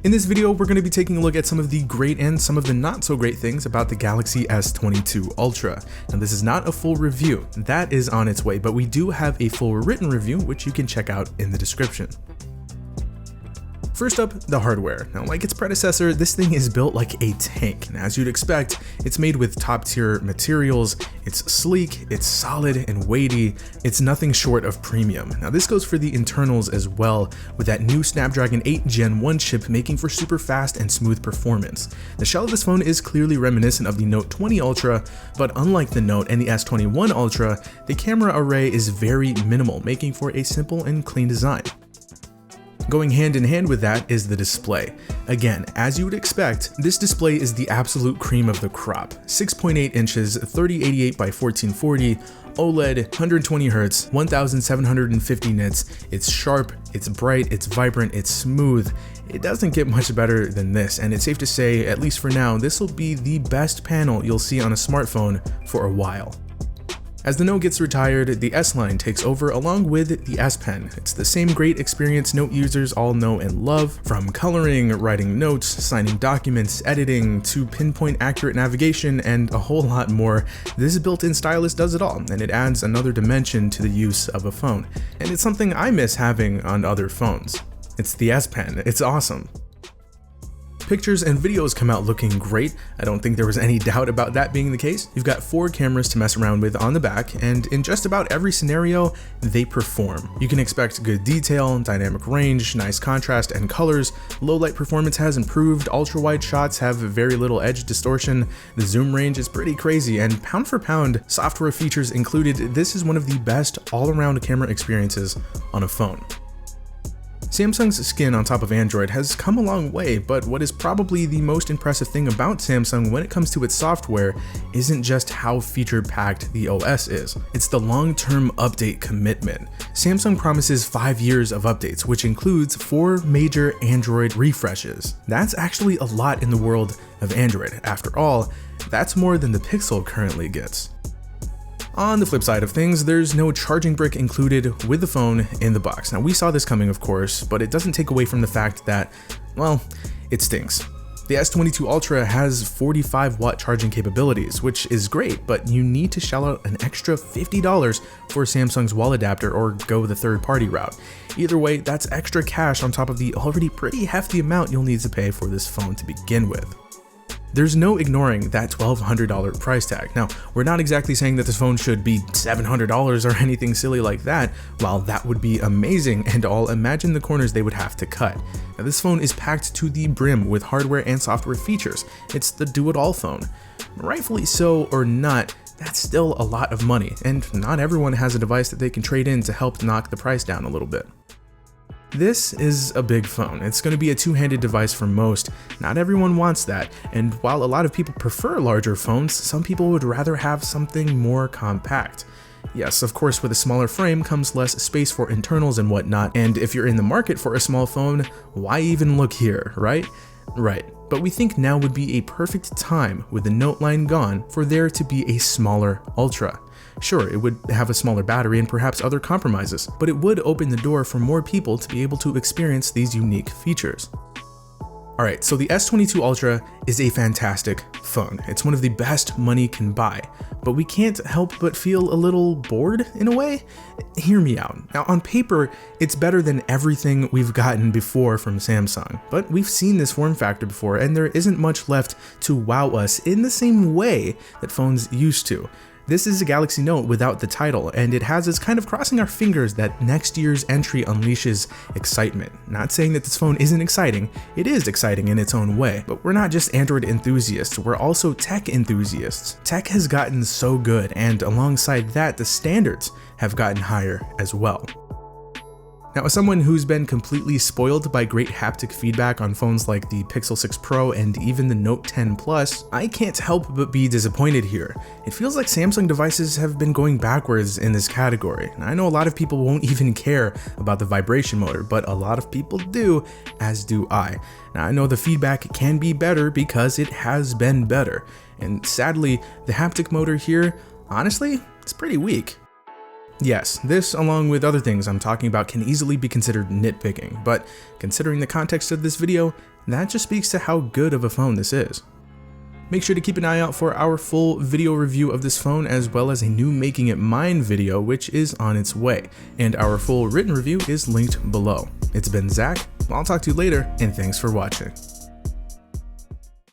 In this video, we're going to be taking a look at some of the great and some of the not so great things about the Galaxy S22 Ultra. Now, this is not a full review, that is on its way, but we do have a full written review, which you can check out in the description. First up, the hardware. Now, like its predecessor, this thing is built like a tank. And as you'd expect, it's made with top tier materials, it's sleek, it's solid and weighty, it's nothing short of premium. Now, this goes for the internals as well, with that new Snapdragon 8 Gen 1 chip making for super fast and smooth performance. The shell of this phone is clearly reminiscent of the Note 20 Ultra, but unlike the Note and the S21 Ultra, the camera array is very minimal, making for a simple and clean design. Going hand in hand with that is the display. Again, as you would expect, this display is the absolute cream of the crop. 6.8 inches, 3088 by 1440, OLED, 120Hz, 1750 nits. It's sharp, it's bright, it's vibrant, it's smooth. It doesn't get much better than this, and it's safe to say, at least for now, this will be the best panel you'll see on a smartphone for a while. As the Note gets retired, the S line takes over along with the S Pen. It's the same great experience Note users all know and love, from coloring, writing notes, signing documents, editing, to pinpoint accurate navigation, and a whole lot more. This built-in stylus does it all, and it adds another dimension to the use of a phone. And it's something I miss having on other phones. It's the S Pen, it's awesome. Pictures and videos come out looking great. I don't think there was any doubt about that being the case. You've got 4 cameras to mess around with on the back, and in just about every scenario, they perform. You can expect good detail, dynamic range, nice contrast and colors, low light performance has improved, ultra wide shots have very little edge distortion, the zoom range is pretty crazy, and pound for pound, software features included, this is one of the best all-around camera experiences on a phone. Samsung's skin on top of Android has come a long way, but what is probably the most impressive thing about Samsung when it comes to its software isn't just how feature-packed the OS is, it's the long-term update commitment. Samsung promises 5 years of updates, which includes 4 major Android refreshes. That's actually a lot in the world of Android. After all, that's more than the Pixel currently gets. On the flip side of things, there's no charging brick included with the phone in the box. Now, we saw this coming, of course, but it doesn't take away from the fact that, well, it stinks. The S22 Ultra has 45-watt charging capabilities, which is great, but you need to shell out an extra $50 for Samsung's wall adapter or go the third-party route. Either way, that's extra cash on top of the already pretty hefty amount you'll need to pay for this phone to begin with. There's no ignoring that $1,200 price tag. Now, we're not exactly saying that this phone should be $700 or anything silly like that. While that would be amazing and all, imagine the corners they would have to cut. Now, this phone is packed to the brim with hardware and software features. It's the do-it-all phone. Rightfully so or not, that's still a lot of money, and not everyone has a device that they can trade in to help knock the price down a little bit. This is a big phone. It's going to be a two-handed device for most. Not everyone wants that, and while a lot of people prefer larger phones, some people would rather have something more compact. Yes, of course, with a smaller frame comes less space for internals and whatnot, and if you're in the market for a small phone, why even look here, right? Right. But we think now would be a perfect time, with the Note line gone, for there to be a smaller Ultra. Sure, it would have a smaller battery and perhaps other compromises, but it would open the door for more people to be able to experience these unique features. Alright, so the S22 Ultra is a fantastic phone. It's one of the best money can buy, but we can't help but feel a little bored in a way? Hear me out. Now, on paper, it's better than everything we've gotten before from Samsung, but we've seen this form factor before, and there isn't much left to wow us in the same way that phones used to. This is a Galaxy Note without the title, and it has us kind of crossing our fingers that next year's entry unleashes excitement. Not saying that this phone isn't exciting, it is exciting in its own way, but we're not just Android enthusiasts, we're also tech enthusiasts. Tech has gotten so good, and alongside that, the standards have gotten higher as well. Now, as someone who's been completely spoiled by great haptic feedback on phones like the Pixel 6 Pro and even the Note 10 Plus, I can't help but be disappointed here. It feels like Samsung devices have been going backwards in this category. I know a lot of people won't even care about the vibration motor, but a lot of people do, as do I. Now, I know the feedback can be better because it has been better, and sadly, the haptic motor here, honestly, it's pretty weak. Yes, this, along with other things I'm talking about, can easily be considered nitpicking, but considering the context of this video, that just speaks to how good of a phone this is. Make sure to keep an eye out for our full video review of this phone, as well as a new Making It Mine video, which is on its way, and our full written review is linked below. It's been Zach, I'll talk to you later, and thanks for watching.